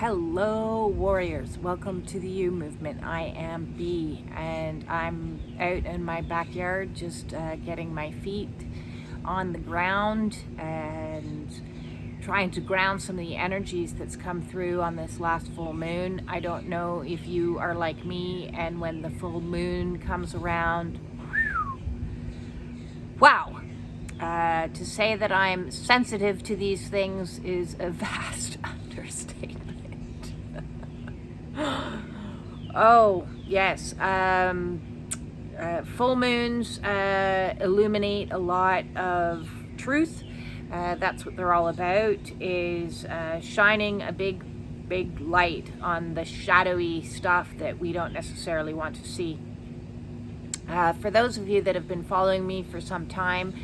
Hello warriors, welcome to the You Movement. I am B and I'm out in my backyard just getting my feet on the ground and trying to ground some of the energies that's come through on this last full moon. I don't know if you are like me and when the full moon comes around, wow. To say that I'm sensitive to these things is a vast understatement. Oh, yes. Full moons illuminate a lot of truth. That's what they're all about, is shining a big light on the shadowy stuff that we don't necessarily want to see. For those of you that have been following me for some time,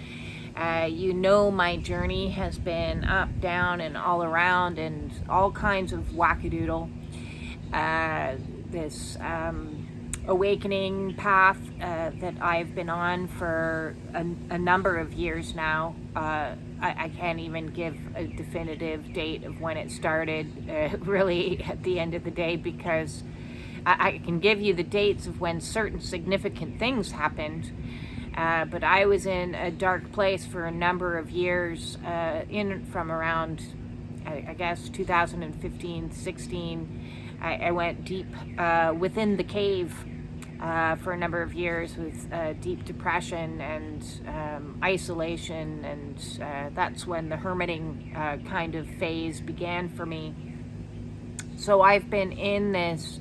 you know my journey has been up, down, and all around, and all kinds of wackadoodle. This awakening path that I've been on for a number of years now. I can't even give a definitive date of when it started, really, at the end of the day, because I can give you the dates of when certain significant things happened. But I was in a dark place for a number of years, from around, I guess, 2015, 16. I went deep within the cave for a number of years with deep depression and isolation, and that's when the hermiting kind of phase began for me. So I've been in this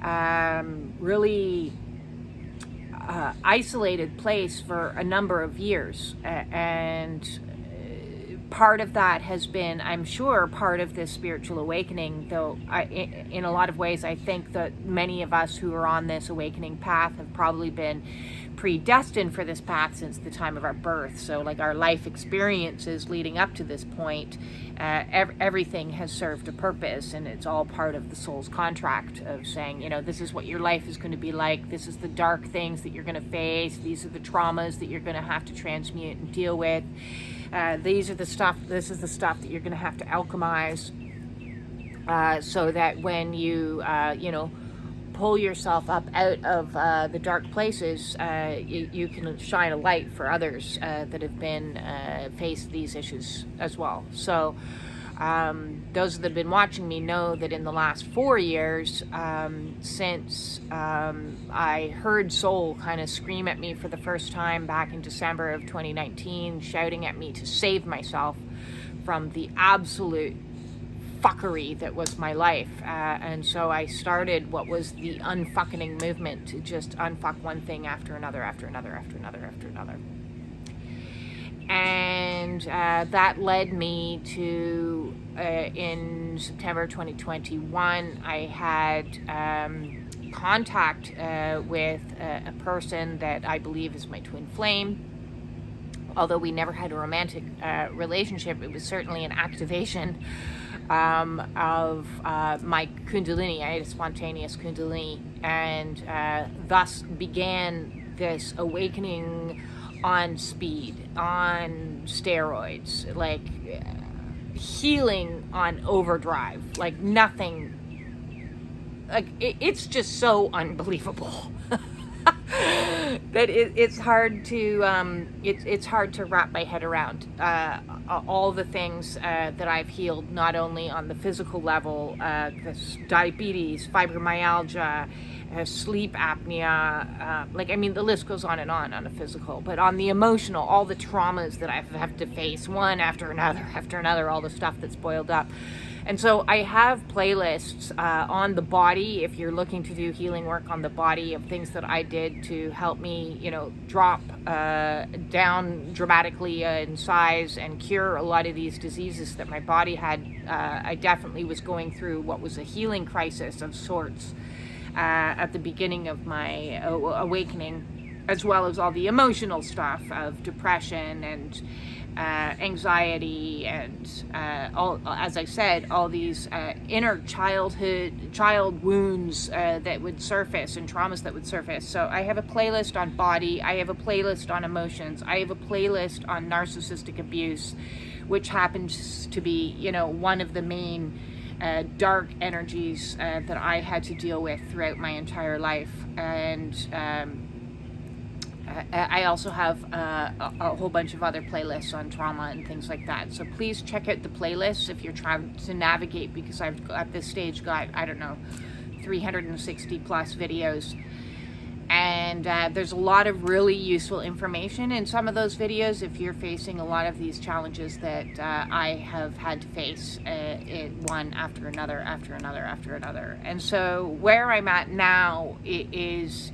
really isolated place for a number of years, and part of that has been, I'm sure, part of this spiritual awakening, though in a lot of ways I think that many of us who are on this awakening path have probably been predestined for this path since the time of our birth. So like our life experiences leading up to this point, everything has served a purpose, and it's all part of the soul's contract of saying, this is what your life is going to be like, this is the dark things that you're going to face, these are the traumas that you're going to have to transmute and deal with. This is the stuff that you're going to have to alchemize, so that when you, pull yourself up out of the dark places, you can shine a light for others that have been faced these issues as well. So those that have been watching me know that in the last 4 years, since I heard soul kind of scream at me for the first time back in December of 2019, shouting at me to save myself from the absolute fuckery that was my life, and so I started what was the Unfuckening Movement, to just unfuck one thing after another, after another, after another, after another. And that led me to, in September 2021, I had contact with a person that I believe is my twin flame. Although we never had a romantic relationship, it was certainly an activation of my kundalini. I had a spontaneous kundalini, and thus began this awakening on speed, on steroids, like healing on overdrive, like nothing, like it's just so unbelievable. That it's hard to it's hard to wrap my head around all the things that I've healed, not only on the physical level, diabetes, fibromyalgia, sleep apnea, the list goes on a physical, but on the emotional, all the traumas that I have to face one after another, all the stuff that's boiled up. And so I have playlists on the body, if you're looking to do healing work on the body, of things that I did to help me, drop down dramatically in size and cure a lot of these diseases that my body had. I definitely was going through what was a healing crisis of sorts at the beginning of my awakening, as well as all the emotional stuff of depression and anxiety and all, as I said, all these inner child wounds that would surface and traumas that would surface. So I have a playlist on body, I have a playlist on emotions, I have a playlist on narcissistic abuse, which happens to be, one of the main dark energies that I had to deal with throughout my entire life. And I also have a whole bunch of other playlists on trauma and things like that. So please check out the playlists if you're trying to navigate, because I've at this stage got, I don't know, 360 plus videos. And there's a lot of really useful information in some of those videos if you're facing a lot of these challenges that I have had to face, one after another, after another, after another. And so where I'm at now is,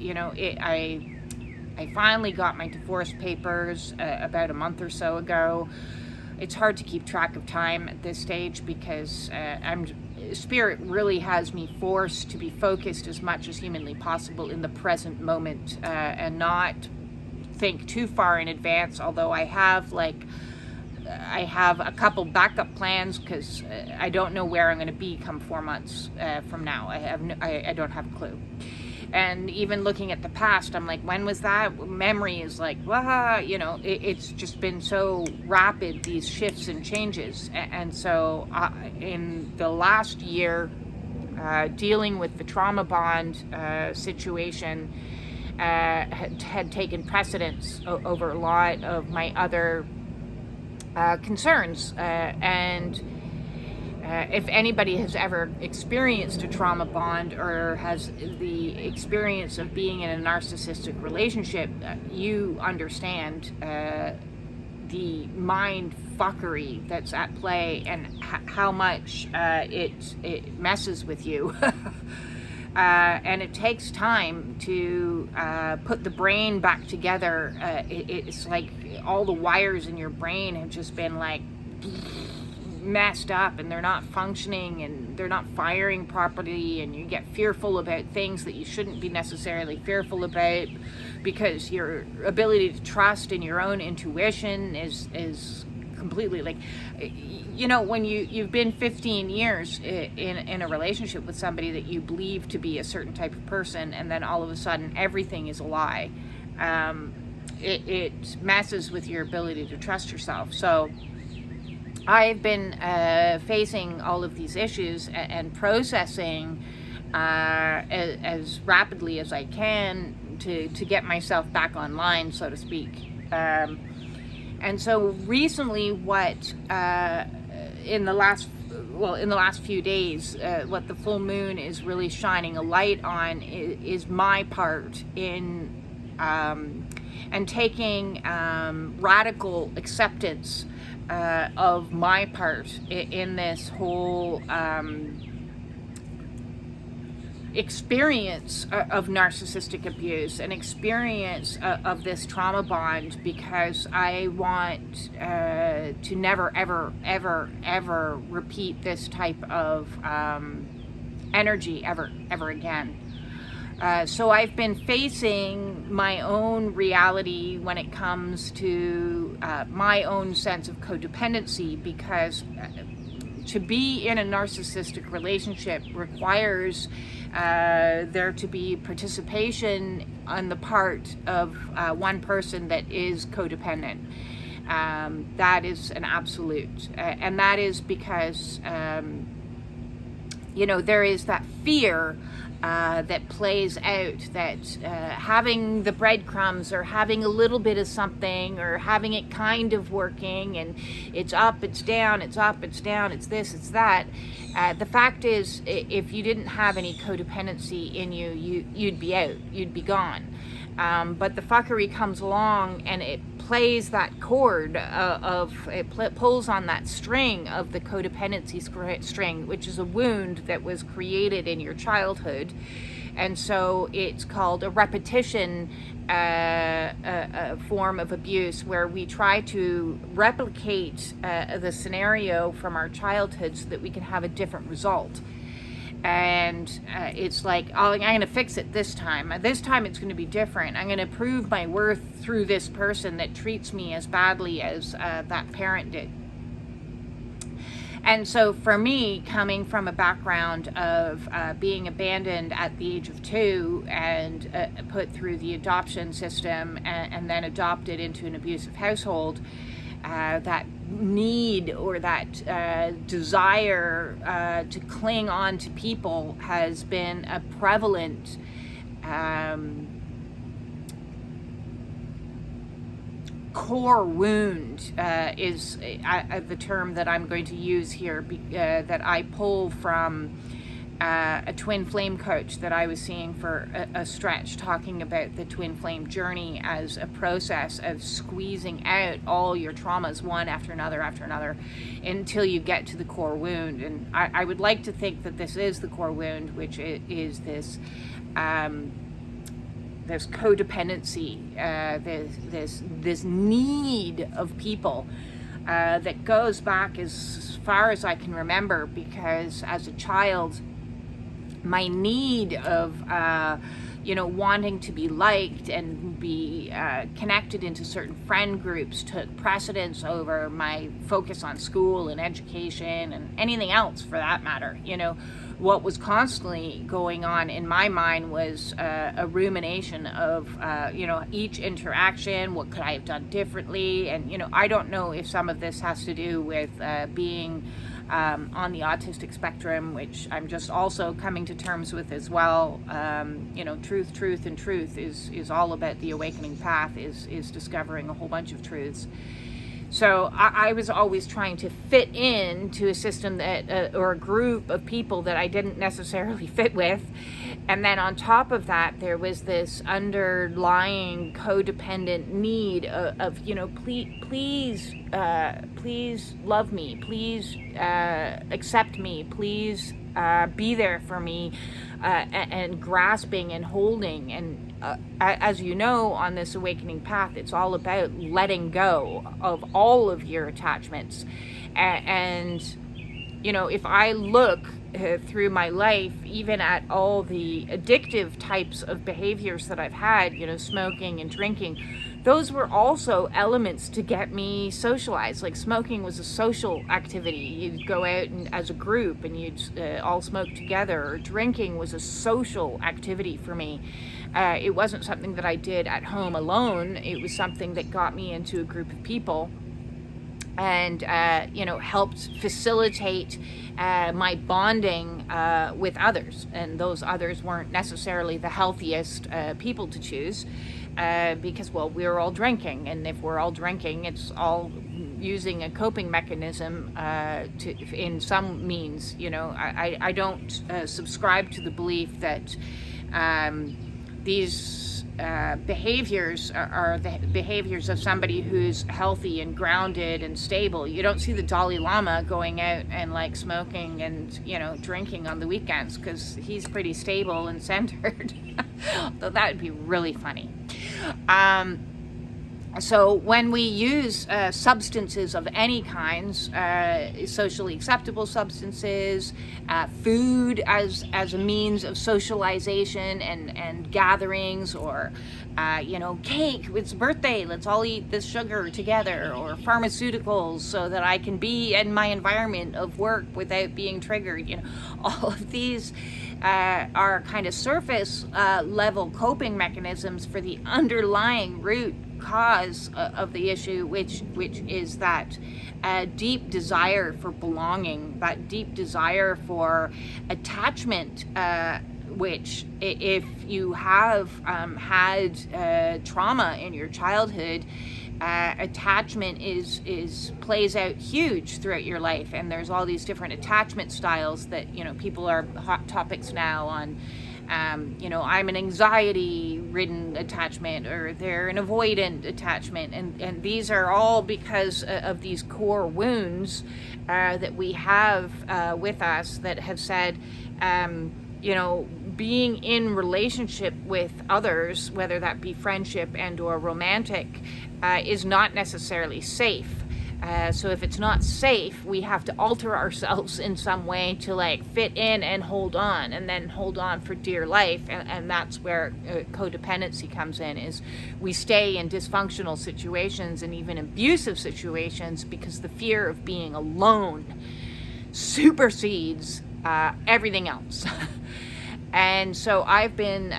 I finally got my divorce papers about a month or so ago. It's hard to keep track of time at this stage because Spirit really has me forced to be focused as much as humanly possible in the present moment and not think too far in advance, although I have a couple backup plans because I don't know where I'm going to be come 4 months from now. I don't have a clue. And even looking at the past, I'm like, when was that? Memory is like, it's just been so rapid, these shifts and changes. And so in the last year, dealing with the trauma bond situation had taken precedence over a lot of my other concerns. If anybody has ever experienced a trauma bond or has the experience of being in a narcissistic relationship, you understand the mind fuckery that's at play and how much it messes with you. And it takes time to put the brain back together. It's like all the wires in your brain have just been like messed up, and they're not functioning and they're not firing properly, and you get fearful about things that you shouldn't be necessarily fearful about because your ability to trust in your own intuition is completely when you've been 15 years in a relationship with somebody that you believe to be a certain type of person, and then all of a sudden everything is a lie. It messes with your ability to trust yourself. So I've been facing all of these issues and processing as rapidly as I can to get myself back online, so to speak. And so recently, what in the last few days, what the full moon is really shining a light on is my part in and taking radical acceptance of my part in this whole experience of narcissistic abuse, an experience of this trauma bond, because I want to never, ever, ever, ever repeat this type of energy ever again. So I've been facing my own reality when it comes to my own sense of codependency, because to be in a narcissistic relationship requires there to be participation on the part of one person that is codependent. That is an absolute. And that is because, there is that fear that plays out, that having the breadcrumbs or having a little bit of something or having it kind of working, and it's up, it's down, it's up, it's down, it's this, it's that. The fact is, if you didn't have any codependency in you, you'd be out, you'd be gone. But the fuckery comes along and it plays that chord pulls on that string of the codependency string, which is a wound that was created in your childhood. And so it's called a repetition form of abuse, where we try to replicate the scenario from our childhood so that we can have a different result. And it's like, oh, I'm going to fix it this time. This time it's going to be different. I'm going to prove my worth through this person that treats me as badly as that parent did. And so for me, coming from a background of being abandoned at the age of 2 and put through the adoption system and then adopted into an abusive household, that need or that desire to cling on to people has been a prevalent core wound, is the term that I'm going to use here, that I pull from a twin flame coach that I was seeing for a stretch, talking about the twin flame journey as a process of squeezing out all your traumas one after another until you get to the core wound. And I would like to think that this is the core wound, which is this this codependency, this need of people that goes back as far as I can remember, because as a child, my need of wanting to be liked and be connected into certain friend groups took precedence over my focus on school and education and anything else for that matter. What was constantly going on in my mind was a rumination of each interaction. What could I have done differently? And I don't know if some of this has to do with being on the autistic spectrum, which I'm just also coming to terms with as well. Truth is all about the awakening path, is discovering a whole bunch of truths. So I was always trying to fit into a system that or a group of people that I didn't necessarily fit with. And then on top of that, there was this underlying codependent need of please love me, please accept me, please be there for me, and grasping and holding. And as you know, on this awakening path, it's all about letting go of all of your attachments. And if I look through my life, even at all the addictive types of behaviors that I've had, smoking and drinking, those were also elements to get me socialized. Like smoking was a social activity. You'd go out and as a group and you'd all smoke together. Or drinking was a social activity for me. It wasn't something that I did at home alone. It was something that got me into a group of people and helped facilitate my bonding with others. And those others weren't necessarily the healthiest people to choose, because we were all drinking, and if we're all drinking, it's all using a coping mechanism in some means. I don't subscribe to the belief that these behaviors are the behaviors of somebody who's healthy and grounded and stable. You don't see the Dalai Lama going out and smoking and drinking on the weekends, because he's pretty stable and centered. Though that would be really funny. So when we use substances of any kinds, socially acceptable substances, food as a means of socialization and gatherings, or cake, it's birthday, let's all eat this sugar together, or pharmaceuticals so that I can be in my environment of work without being triggered. All of these are kind of surface level coping mechanisms for the underlying root cause of the issue, which is that deep desire for belonging, that deep desire for attachment, which if you have had trauma in your childhood, attachment plays out huge throughout your life. And there's all these different attachment styles that people are hot topics now on. I'm an anxiety-ridden attachment, or they're an avoidant attachment, and these are all because of these core wounds that we have with us that have said, being in relationship with others, whether that be friendship and or romantic, is not necessarily safe. So if it's not safe, we have to alter ourselves in some way to fit in and hold on, and then hold on for dear life. And that's where codependency comes in, is we stay in dysfunctional situations and even abusive situations because the fear of being alone supersedes everything else. And so I've been,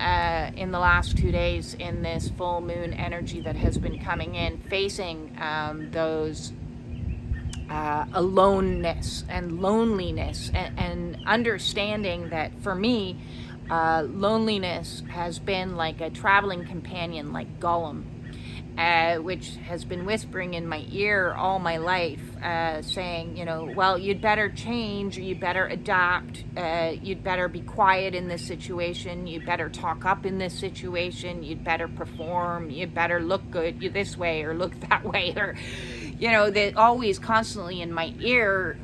in the last 2 days, in this full moon energy that has been coming in, facing those aloneness and loneliness, and understanding that for me, loneliness has been like a traveling companion, like Gollum, which has been whispering in my ear all my life, saying, you know, well, you'd better change, you'd better adapt, you'd better be quiet in this situation, you'd better talk up in this situation, you'd better perform, you'd better look good this way or look that way, or, you know, they're always constantly in my ear.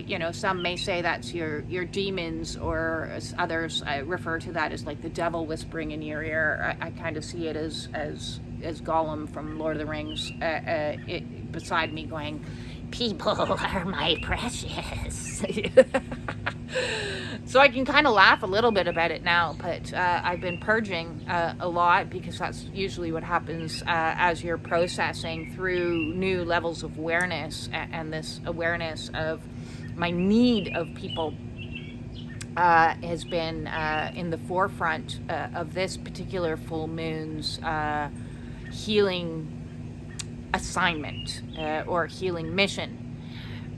You know, some may say that's your demons, or others refer to that as like the devil whispering in your ear. I kind of see it as Gollum from Lord of the Rings, beside me going, people are my precious. So I can kind of laugh a little bit about it now, but I've been purging a lot, because that's usually what happens as you're processing through new levels of awareness, and this awareness of my need of people has been in the forefront of this particular full moon's healing assignment, or healing mission.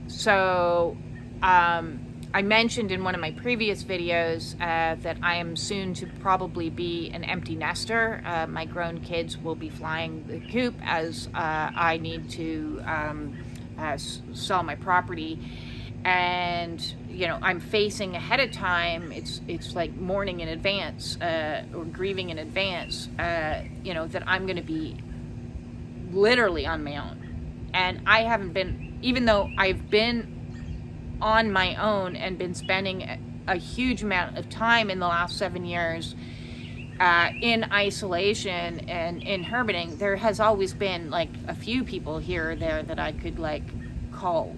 So I mentioned in one of my previous videos that I am soon to probably be an empty nester. My grown kids will be flying the coop, as I need to sell my property. And, you know, I'm facing ahead of time, it's like mourning in advance, or grieving in advance, you know, that I'm going to be literally on my own. And I haven't been, even though I've been on my own and been spending a huge amount of time in the last 7 years in isolation and in hermiting, there has always been like a few people here or there that I could like call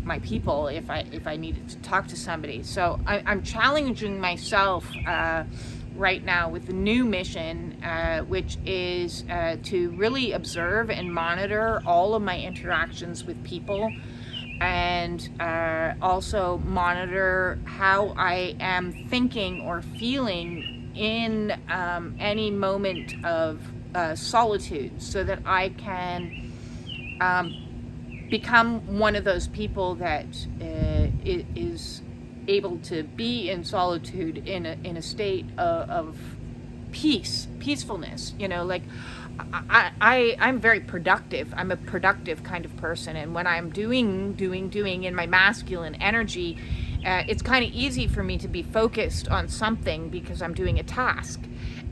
my people if I needed to talk to somebody. So I'm challenging myself right now with the new mission, which is to really observe and monitor all of my interactions with people, and also monitor how I am thinking or feeling in any moment of solitude, so that I can become one of those people that is able to be in solitude in a state of peacefulness. You know, like I'm very productive. I'm a productive kind of person, and when I'm doing in my masculine energy, it's kind of easy for me to be focused on something because I'm doing a task.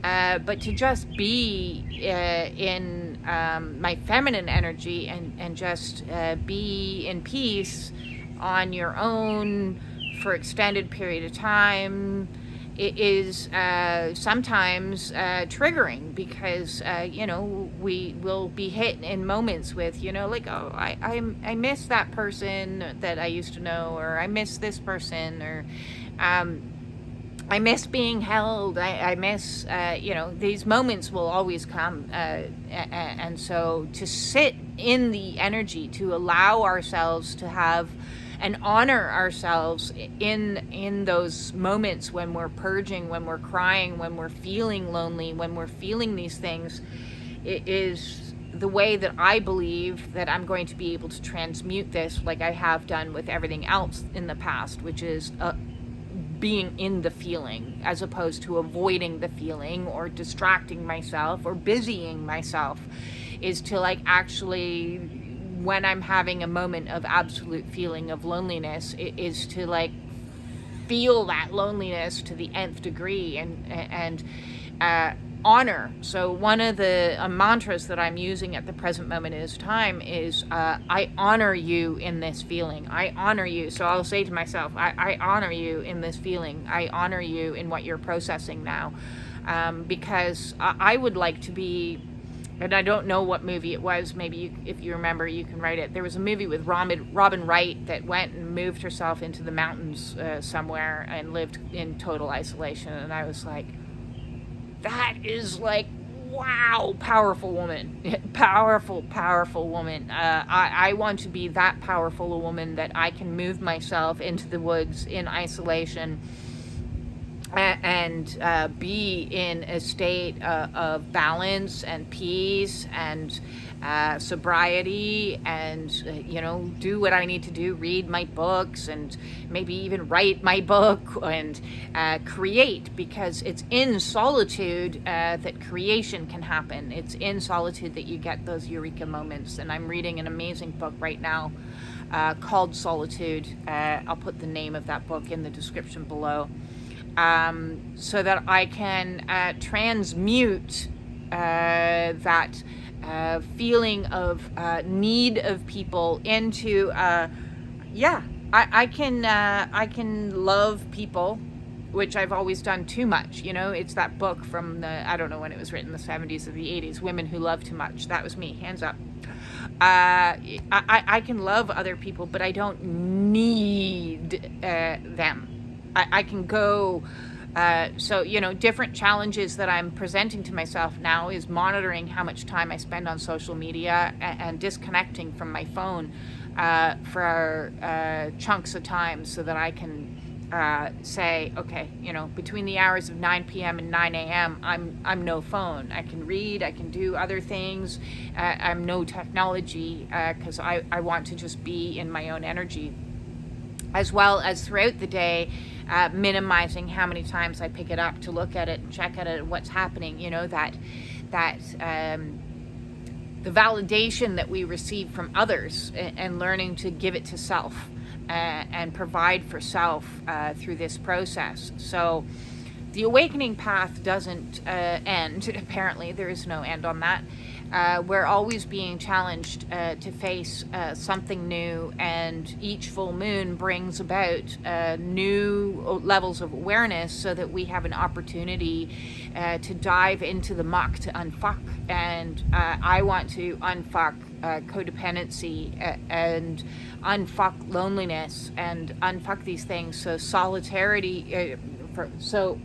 But to just be in my feminine energy and just be in peace on your own for extended period of time, it is sometimes triggering, because you know, we will be hit in moments with, you know, like, oh, I miss that person that I used to know, or I miss this person, or I miss being held. I miss, you know, these moments will always come. And so to sit in the energy, to allow ourselves to have and honor ourselves in those moments when we're purging, when we're crying, when we're feeling lonely, when we're feeling these things, it is the way that I believe that I'm going to be able to transmute this, like I have done with everything else in the past, which is being in the feeling, as opposed to avoiding the feeling or distracting myself or busying myself, is to like actually, when I'm having a moment of absolute feeling of loneliness, it is to like feel that loneliness to the nth degree, and honor. So one of the mantras that I'm using at the present moment in time is I honor you in this feeling. I honor you. So I'll say to myself, I honor you in this feeling. I honor you in what you're processing now, because I would like to be. And I don't know what movie it was. Maybe if you remember, you can write it. There was a movie with Robin Wright that went and moved herself into the mountains somewhere and lived in total isolation. And I was like, that is like, wow, powerful woman. Powerful woman. I want to be that powerful a woman, that I can move myself into the woods in isolation and be in a state of balance and peace and sobriety, and do what I need to do, read my books, and maybe even write my book, and create, because it's in solitude that creation can happen. It's in solitude that you get those eureka moments. And I'm reading an amazing book right now called Solitude. I'll put the name of that book in the description below, so that I can transmute that feeling of need of people into I can love people, which I've always done too much. It's that book from I don't know when it was written, the 70s or the 80s, Women Who Love Too Much. That was me, hands up. I can love other people, but I don't need them. I can go, different challenges that I'm presenting to myself now is monitoring how much time I spend on social media and disconnecting from my phone for chunks of time, so that I can say, okay, between the hours of 9 p.m. and 9 a.m., I'm no phone. I can read, I can do other things. I'm no technology, because I want to just be in my own energy, as well as throughout the day, minimizing how many times I pick it up to look at it and check at it and what's happening. The validation that we receive from others, and learning to give it to self and provide for self through this process. So the awakening path doesn't end. Apparently, there is no end on that. We're always being challenged to face something new, and each full moon brings about new levels of awareness, so that we have an opportunity to dive into the muck, to unfuck. And I want to unfuck codependency and unfuck loneliness and unfuck these things. So solidarity, so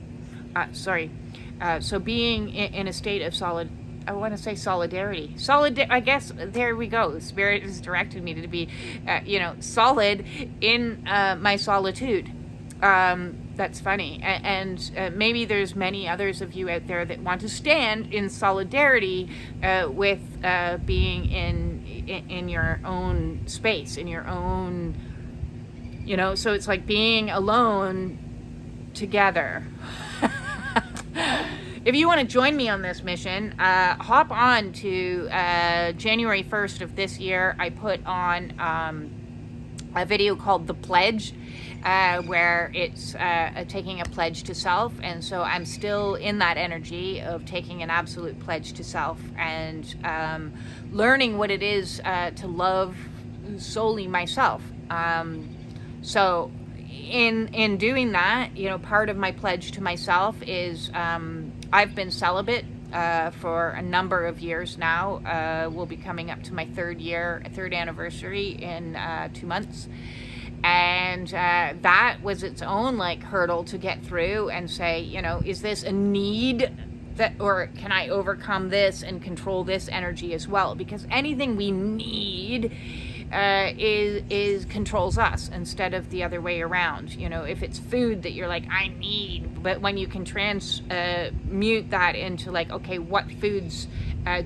being in a state of solidarity. I guess there we go. Spirit has directed me to be, solid in my solitude. That's funny. And maybe there's many others of you out there that want to stand in solidarity with being in your own space, in your own, so it's like being alone together. If you want to join me on this mission, hop on to January 1st of this year. I put on a video called The Pledge, where it's taking a pledge to self. And so I'm still in that energy of taking an absolute pledge to self, and learning what it is to love solely myself. So in doing that, part of my pledge to myself is I've been celibate for a number of years now. We'll be coming up to my third anniversary in 2 months. And that was its own hurdle to get through and say, is this a need or can I overcome this and control this energy as well? Because anything we need is controls us instead of the other way around. If it's food that you're like, I need, but when you can transmute that into okay, what foods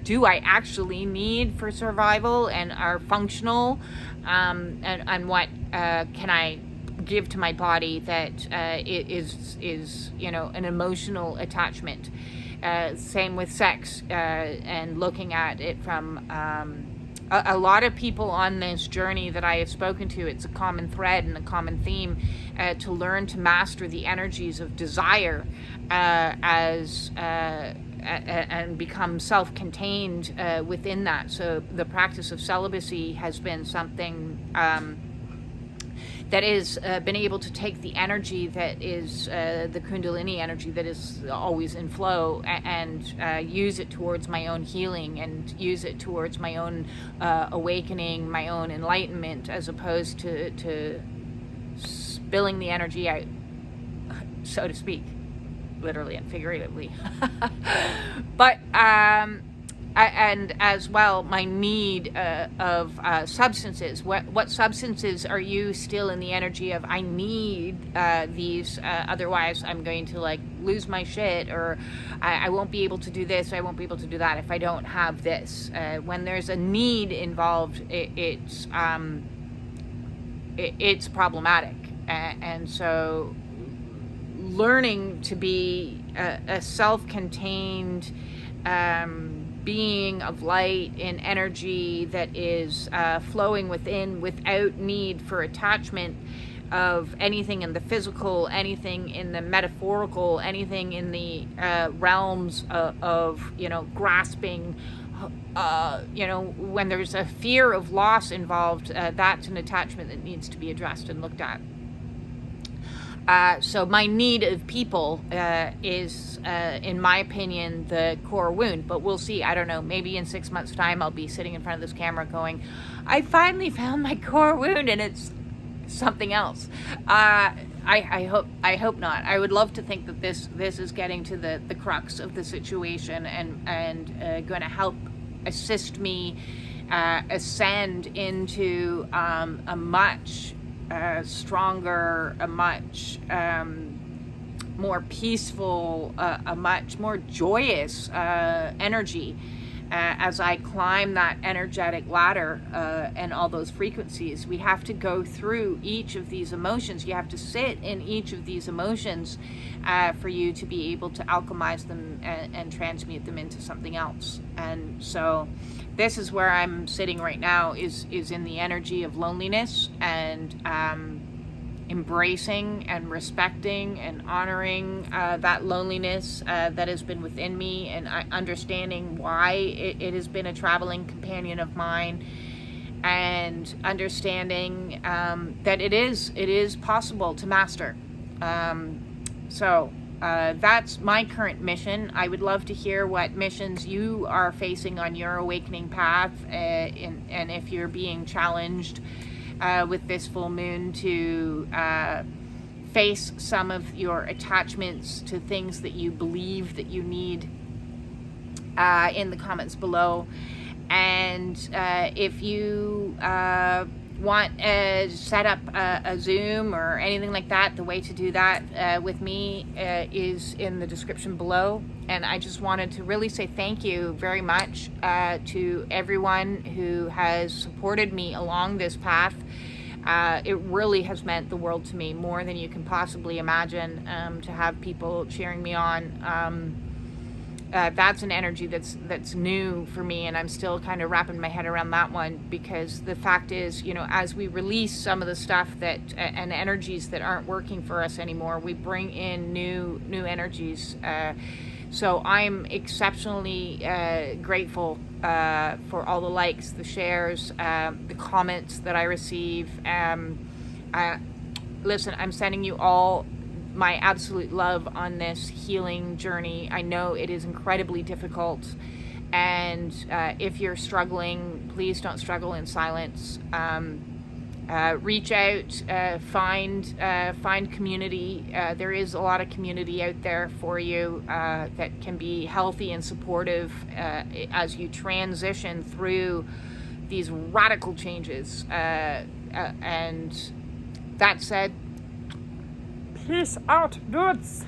do I actually need for survival and are functional, and what can I give to my body that is an emotional attachment. Same with sex, and looking at it from a lot of people on this journey that I have spoken to, it's a common thread and a common theme, to learn to master the energies of desire and become self-contained within that. So the practice of celibacy has been something that is been able to take the energy that is the Kundalini energy that is always in flow, and use it towards my own healing, and use it towards my own awakening, my own enlightenment, as opposed to spilling the energy out, so to speak, literally and figuratively. But and as well, my need of substances. What substances are you still in the energy of? I need these, otherwise I'm going to like lose my shit, or I won't be able to do this, I won't be able to do that if I don't have this. When there's a need involved, it's problematic, and so learning to be a self-contained being of light in energy that is flowing within without need for attachment of anything in the physical, anything in the metaphorical, anything in the realms of grasping. When there's a fear of loss involved, that's an attachment that needs to be addressed and looked at. So my need of people is, in my opinion, the core wound. But we'll see. I don't know. Maybe in 6 months' time, I'll be sitting in front of this camera going, I finally found my core wound, and it's something else. I hope not. I would love to think that this is getting to the crux of the situation and going to help assist me ascend into a much stronger, a much more peaceful, a much more joyous energy as I climb that energetic ladder and all those frequencies. We have to go through each of these emotions. You have to sit in each of these emotions for you to be able to alchemize them and transmute them into something else. And so this is where I'm sitting right now, is in the energy of loneliness, and embracing and respecting and honoring that loneliness that has been within me, and understanding why it has been a traveling companion of mine, and understanding that it is possible to master. So that's my current mission. I would love to hear what missions you are facing on your awakening path, and if you're being challenged with this full moon to face some of your attachments to things that you believe that you need, in the comments below. And if you want to set up a Zoom or anything like that, the way to do that with me is in the description below. And I just wanted to really say thank you very much to everyone who has supported me along this path. It really has meant the world to me, more than you can possibly imagine, to have people cheering me on. That's an energy that's new for me, and I'm still kind of wrapping my head around that one, because the fact is, as we release some of the stuff that and energies that aren't working for us anymore, we bring in new energies. So I'm exceptionally grateful for all the likes, the shares, the comments that I receive. Listen, I'm sending you all my absolute love on this healing journey. I know it is incredibly difficult, and if you're struggling, please don't struggle in silence. Reach out, find community. There is a lot of community out there for you that can be healthy and supportive as you transition through these radical changes. And that said, peace out, dudes.